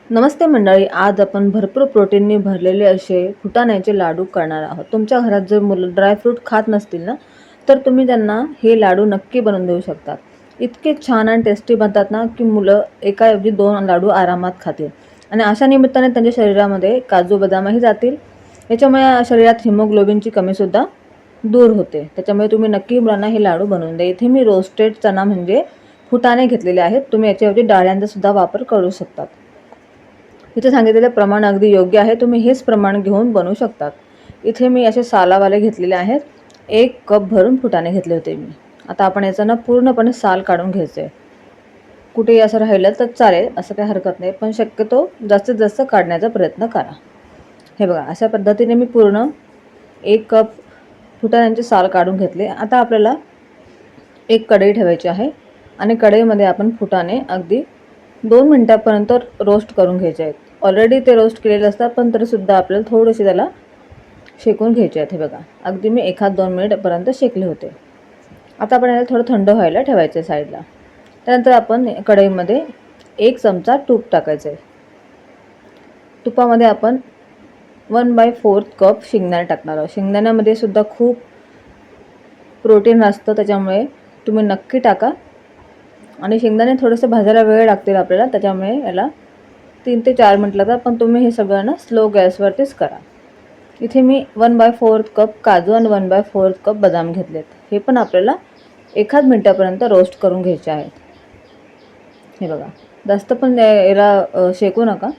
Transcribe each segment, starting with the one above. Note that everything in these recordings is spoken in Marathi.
नमस्ते मंडळी, आज आपण भरपूर प्रोटीनने भरलेले असे फुटाण्याचे लाडू करणार आहोत. तुमच्या घरात जर मुलं ड्रायफ्रूट खात नसतील ना, तर तुम्ही त्यांना हे लाडू नक्की बनवून देऊ शकतात. इतके छान आणि टेस्टी बनतात ना, की मुलं एकाऐवजी 2 लाडू आरामात खातील आणि अशा निमित्ताने त्यांच्या शरीरामध्ये काजू बदामही जातील. याच्यामुळे शरीरात हिमोग्लोबिनची कमीसुद्धा दूर होते. त्याच्यामुळे तुम्ही नक्की मुलांना हे लाडू बनवून द्या. इथे मी रोस्टेड चणा म्हणजे फुटाणे घेतलेले आहेत. तुम्ही याच्याऐवजी डाळ्यांचा सुद्धा वापर करू शकतात. इथे सांगितलेलं प्रमाण अगदी योग्य आहे. तुम्ही हेच प्रमाण घेऊन बनवू शकतात. इथे मी असे सालावाले घेतलेले आहेत. 1 कप भरून फुटाणे घेतले होते मी. आता आपण याचा ना पूर्णपणे साल काढून घ्यायचं आहे. कुठेही असं राहिलं तर चालेल, असं काही हरकत नाही, पण शक्यतो जास्तीत जास्त काढण्याचा प्रयत्न करा. हे बघा, अशा पद्धतीने मी पूर्ण 1 कप फुटाण्यांचे साल काढून घेतले. आता आपल्याला एक कढई ठेवायची आहे आणि कढईमध्ये आपण फुटाणे अगदी 2 मिनिटापर्यंत रोस्ट करून घ्यायचे आहेत. ऑलरेडी ते रोस्ट केलेले असतात, पण तरीसुद्धा आपल्याला थोडेसे त्याला शेकून घ्यायचे आहेत. हे बघा, अगदी मी 1-2 मिनिटपर्यंत शेकले होते. आता आपण याला थोडं थंड व्हायला ठेवायचं आहे साईडला. त्यानंतर आपण कढईमध्ये 1 चमचा तूप टाकायचं आहे. तुपामध्ये आपण 1/4 कप शेंगदाणे टाकणार आहोत. शेंगदाण्यामध्ये सुद्धा खूप प्रोटीन असतं, त्याच्यामुळे तुम्ही नक्की टाका. आणि शेंगदाणे थोडंसं भाजायला वेळ लागतील आपल्याला, त्याच्यामुळे याला 3 ते 4 मिनिट लागतात, पण तुम्ही हे सगळं ना स्लो गॅसवरतीच करा. इथे मी 1/4 कप काजू आणि 1/4 कप बदाम घेतलेत. हे पण आपल्याला 1 मिनिटापर्यंत रोस्ट करून घ्यायचे आहेत. हे बघा, जास्त पण याला शेकू नका.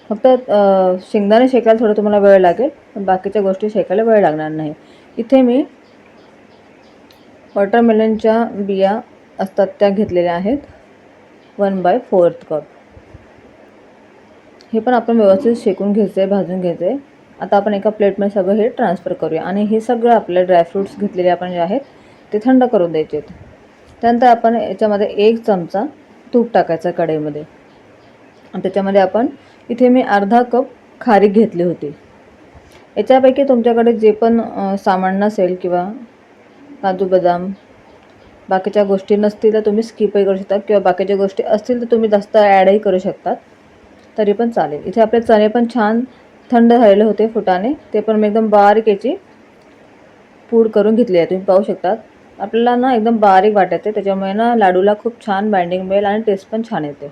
फक्त शेंगदाणे शेकायला थोडं तुम्हाला वेळ लागेल, पण बाकीच्या गोष्टी शेकायला वेळ लागणार नाही. इथे मी वॉटरमेलनच्या बिया असतात त्या घेतलेल्या आहेत, 1/4 कप. हे पण आपण व्यवस्थित शेकून घ्यायचं आहे, भाजून घ्यायचं आहे. आता आपण एका प्लेटमध्ये सगळं हे ट्रान्सफर करूया आणि हे सगळं आपले ड्रायफ्रूट्स घेतलेले आपण जे आहेत ते थंड करून द्यायचे आहेत. त्यानंतर आपण याच्यामध्ये 1 चमचा तूप टाकायचं कढईमध्ये आणि त्याच्यामध्ये आपण इथे मी अर्धा कप खारीक घेतली होती. याच्यापैकी तुमच्याकडे जे पण सामान नसेल किंवा काजू बदाम बाकीच्या गोष्टी नसतील तर तुम्ही स्किपही करू शकता, किंवा बाकीच्या गोष्टी असतील तर तुम्ही जास्त ॲडही करू शकतात, तरी पण चालेल. इथे आपले चणे पण छान थंड झालेले होते फुटाणे, ते पण मी एकदम बारीक याची पूड करून घेतली आहे. तुम्ही पाहू शकता, आपल्याला ना एकदम बारीक वाटायचे, त्याच्यामुळे ना लाडूला खूप छान बाइंडिंग मिळेल आणि टेस्ट पण छान येते.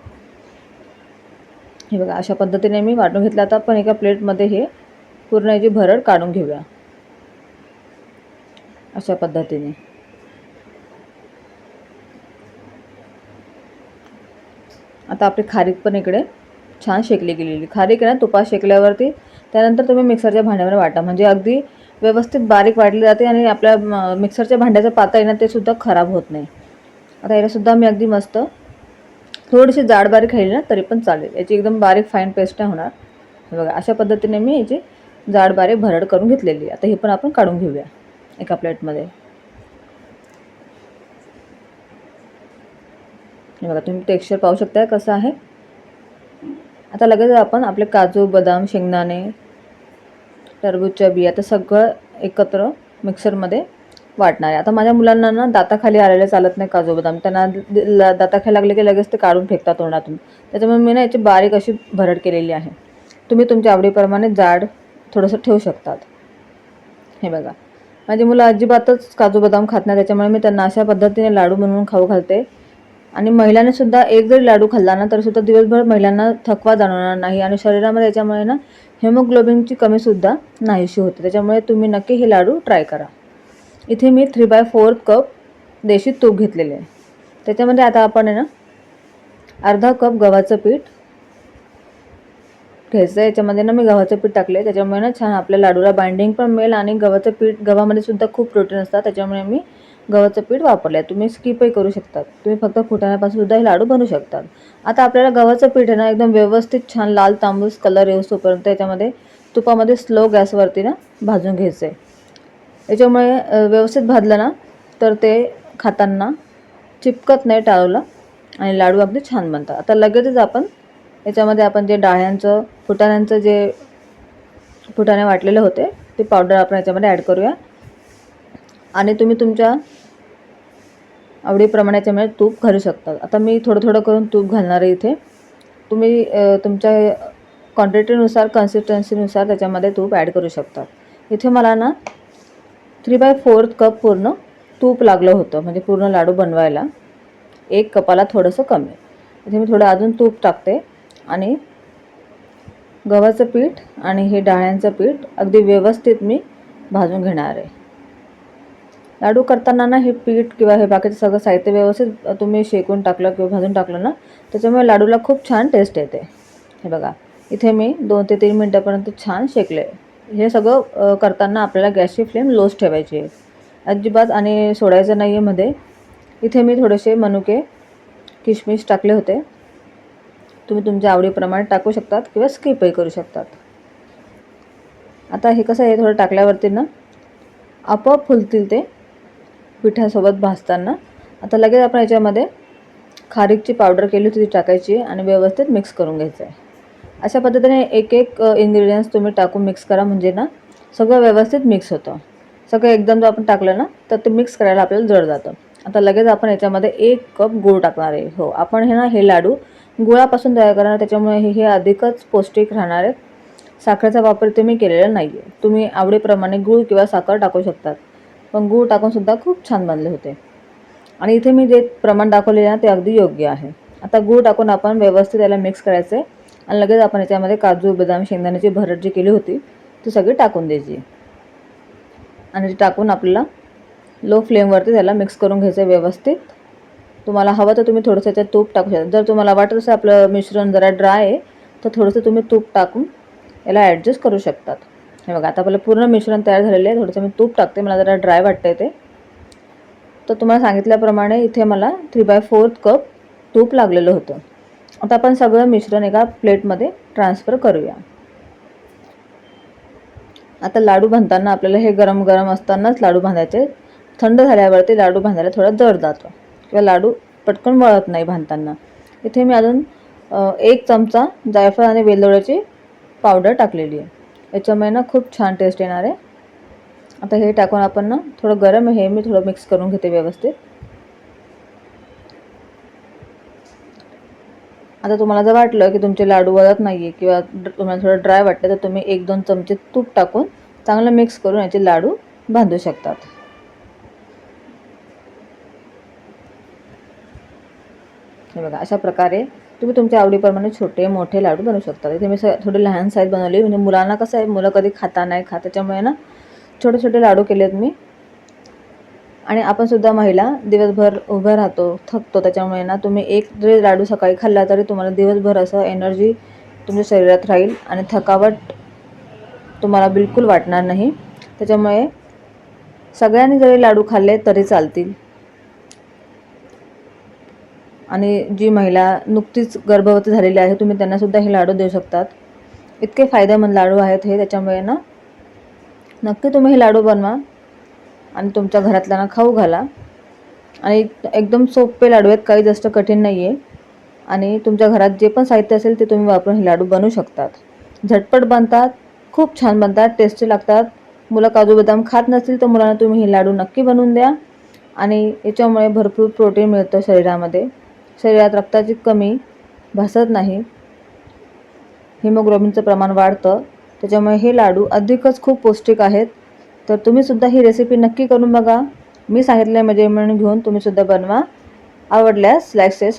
हे बघा, अशा पद्धतीने मी वाटून घेतलं. आता आपण एका प्लेटमध्ये हे पूर्ण याची भरड काढून घेऊया. अशा पद्धतीने आता आपली खारीक पण इकडे छान शेकली गेलेली. खारीक आहे ना तुपात शेकल्यावरती त्यानंतर तुम्ही मिक्सरच्या भांड्यावर वाटा, म्हणजे अगदी व्यवस्थित बारीक वाटली जाते आणि आपल्या मिक्सरच्या भांड्याचं पातळ आहे ना ते सुद्धा खराब होत नाही. आता यालासुद्धा मी अगदी मस्त थोडीशी जाड बारीक खाल्ली ना तरी पण चालेल, याची एकदम बारीक फाईन पेस्ट नाही होणार. हे बघा, अशा पद्धतीने मी याची जाड बारीक भरड करून घेतलेली. आता ही पण आपण काढून घेऊया एका प्लेटमध्ये. हे बघा, तुम्ही टेक्स्चर पाहू शकता कसं आहे. आता लगेच आपण आपले काजू बदाम शेंगदाणे टरबूजच्या बिया तर सगळं एकत्र मिक्सरमध्ये वाटणार आहे. आता माझ्या मुलांना ना दाताखाली आलेले चालत नाही काजू बदाम, त्यांना दाताखाली लागले की लगेच ते काढून फेकतात तोंडातून. त्याच्यामुळे मी ना याची बारीक अशी भरड केलेली आहे. तुम्ही तुमच्या आवडीप्रमाणे जाड थोडंसं ठेवू शकतात. हे बघा, माझी मुलं अजिबातच काजू बदाम खात नाही, त्याच्यामुळे मी त्यांना अशा पद्धतीने लाडू बनवून खाऊ घालते. आणि महिलांनी सुद्धा एक जरी लाडू खाल्ला ना तरी सुद्धा दिवसभर महिलांना थकवा जाणवणार नाही आणि शरीरामध्ये याच्यामुळे ना हिमोग्लोबिनची कमीसुद्धा नाहीशी होते. त्याच्यामुळे तुम्ही नक्की हे लाडू ट्राय करा. इथे मी 3/4 कप देशी तूप घेतलेले आहे. त्याच्यामध्ये आता आपण आहे ना अर्धा कप गव्हाचं पीठ घ्यायचं. याच्यामध्ये ना मी गव्हाचं पीठ टाकले, त्याच्यामुळे ना छान आपल्या लाडूला बाइंडिंग पण मिळेल आणि गव्हाचं पीठ, गव्हामध्ये सुद्धा खूप प्रोटीन असतात, त्याच्यामुळे मी गव्हाचं पीठ वापरलं आहे. तुम्ही स्किपही करू शकतात, तुम्ही फक्त फुटाण्यापासून सुद्धा हे लाडू बनवू शकतात. आता आपल्याला गव्हाचं पीठ आहे ना एकदम व्यवस्थित छान लाल तांबूस कलर येऊसोपर्यंत याच्यामध्ये तुपामध्ये स्लो गॅसवरती ना भाजून घ्यायचं आहे. याच्यामुळे व्यवस्थित भाजलं ना तर ते खाताना चिपकत नाही टाळूला आणि लाडू अगदी छान बनतात. आता लगेचच आपण याच्यामध्ये आपण जे डाळ्यांचं फुटाण्यांचं जे फुटाणे वाटलेले होते ते पावडर आपण याच्यामध्ये ॲड करूया आणि तुम्ही तुमच्या आवडीप्रमाणे याच्यामध्ये तूप घालू शकता. आता मी थोडं थोडं करून तूप घालणार आहे इथे. तुम्ही तुमच्या क्वांटिटीनुसार, कन्सिस्टन्सीनुसार त्याच्यामध्ये तूप ॲड करू शकता. इथे मला ना 3/4 कप पूर्ण तूप लागलं होतं, म्हणजे पूर्ण लाडू बनवायला 1 कपाला थोडंसं कमी. इथे मी थोडं अजून तूप टाकते आणि गव्हाचं पीठ आणि हे डाळ्यांचं पीठ अगदी व्यवस्थित मी भाजून घेणार आहे. लाडू करताना ना हे पीठ किंवा हे बाकीचं सगळं साहित्य व्यवस्थित तुम्ही शेकून टाकलं किंवा भाजून टाकलं ना, त्याच्यामुळे लाडूला खूप छान टेस्ट येते. हे बघा, इथे मी 2 ते 3 मिनटापर्यंत छान शेकले. हे सगळं करताना आपल्याला गॅसची फ्लेम लोच ठेवायची आहे अजिबात, आणि सोडायचं नाही आहे मध्ये. इथे मी थोडेसे मनुके, किशमिश टाकले होते. तुम्ही तुमच्या आवडीप्रमाणे टाकू शकतात किंवा स्किपही करू शकतात. आता हे कसं आहे, थोडं टाकल्यावरती ना आपोआप फुलतील ते पिठासोबत भाजताना. आता लगेच आपण याच्यामध्ये खारीकची पावडर केली होती ती टाकायची आणि व्यवस्थित मिक्स करून घ्यायचं आहे. अशा पद्धतीने एक इन्ग्रेडियंट्स तुम्ही टाकून मिक्स करा, म्हणजे ना सगळं व्यवस्थित मिक्स होतं. सगळं एकदम जर आपण टाकलं ना तर ते मिक्स करायला आपल्याला जड जातं. आता लगेच आपण याच्यामध्ये 1 कप गूळ टाकणार आहे. हो, आपण हे लाडू गुळापासून तयार करणार, त्याच्यामुळे हे अधिकच पौष्टिक राहणार आहे. साखरेचा वापर इथे मी केलेला नाही आहे. तुम्ही आवडीप्रमाणे गूळ किंवा साखर टाकू शकतात, पण गूळ टाकूनसुद्धा खूप छान बनले होते. आणि इथे मी जे प्रमाण दाखवले ना ते अगदी योग्य आहे. आता गूळ टाकून आपण व्यवस्थित याला मिक्स करायचं आहे आणि लगेच आपण याच्यामध्ये काजू, बदाम, शेंगदाण्याची भरड जी केली होती ती सगळी टाकून द्यायची आणि ती टाकून आपल्याला लो फ्लेमवरती त्याला मिक्स करून घ्यायचं व्यवस्थित. तुम्हाला हवं तर तुम्ही थोडंसं त्याच्यात तूप टाकू शकता. जर तुम्हाला वाटत असेल आपलं मिश्रण जरा ड्राय आहे तर थोडंसं तुम्ही तूप टाकून याला ॲडजस्ट करू शकतात. हे बघा, आता आपलं पूर्ण मिश्रण तयार झालेलं आहे. थोडंसं मी तूप टाकते, मला जरा ड्राय वाटतंय ते. तर तुम्हाला सांगितल्याप्रमाणे इथे मला 3/4 कप तूप लागलेलं होतं. आता आपण सगळं मिश्रण एका प्लेटमध्ये ट्रान्सफर करूया. आता लाडू बांधताना आपल्याला हे गरम गरम असतानाच लाडू बांधायचे. थंड झाल्यावरती लाडू बांधायला थोडा जड जातो किंवा लाडू पटकन वळत नाही बांधताना. इथे मी अजून 1 चमचा जायफळ आणि वेलदोड्याची पावडर टाकलेली आहे. याच्यामुळे ना खूप छान टेस्ट येणार आहे. आता हे टाकून आपण ना थोडं गरम आहे, मी थोडं मिक्स करून घेते व्यवस्थित. आता तुम्हाला जर वाटलं की तुमचे लाडू वळत नाही आहे किंवा तुम्हाला थोडं ड्राय वाटतं, तर तुम्ही 1-2 चमचे तूप टाकून चांगलं मिक्स करून याचे लाडू बांधू शकतात. हे बघा, अशा प्रकारे तुम्ही तुमच्या आवडीप्रमाणे छोटे मोठे लाडू बनवू शकता. इथे मी थोडी लहान साईज बनवली, म्हणजे मुलांना कसं आहे, मुलं कधी खाता नाही खात, त्याच्यामुळे ना छोटे छोटे लाडू केलेत मी. आणि आपण सुद्धा महिला दिवसभर उभं राहतो, थकतो, त्याच्यामुळे ना तुम्ही एक जरी लाडू सकाळी खाल्ला तरी तुम्हाला दिवसभर असं एनर्जी तुमच्या शरीरात राहील आणि थकावट तुम्हाला बिलकुल वाटणार नाही. त्याच्यामुळे सगळ्यांनी जरी लाडू खाल्ले तरी चालतील. आणि जी महिला नुकतीच गर्भवती झालेली आहे, तुम्ही त्यांनासुद्धा हे लाडू देऊ शकतात. इतके फायदेमंद लाडू आहेत हे, त्याच्यामुळे ना नक्की तुम्ही हे लाडू बनवा आणि तुमच्या घरातल्यांना खाऊ घाला. आणि एकदम सोपे लाडू आहेत, काही जास्त कठीण नाही आहे. आणि तुमच्या घरात जे पण साहित्य असेल ते तुम्ही वापरून हे लाडू बनवू शकतात. झटपट बनतात, खूप छान बनतात, टेस्टी लागतात. मुलं काजू बदाम खात नसतील तर मुलांना तुम्ही हे लाडू नक्की बनवून द्या. आणि याच्यामुळे भरपूर प्रोटीन मिळतं शरीरामध्ये. शरीरात रक्ताची कमी भासत नाही, हिमोग्लोबिनचं प्रमाण वाढतं. त्याच्यामुळे हे लाडू अधिकच खूप पौष्टिक आहेत. तर तुम्हीसुद्धा ही रेसिपी नक्की करून बघा. मी सांगितलेलं मेजरमेंट घेऊन तुम्हीसुद्धा बनवा. आवडल्यास लाईक, शेअर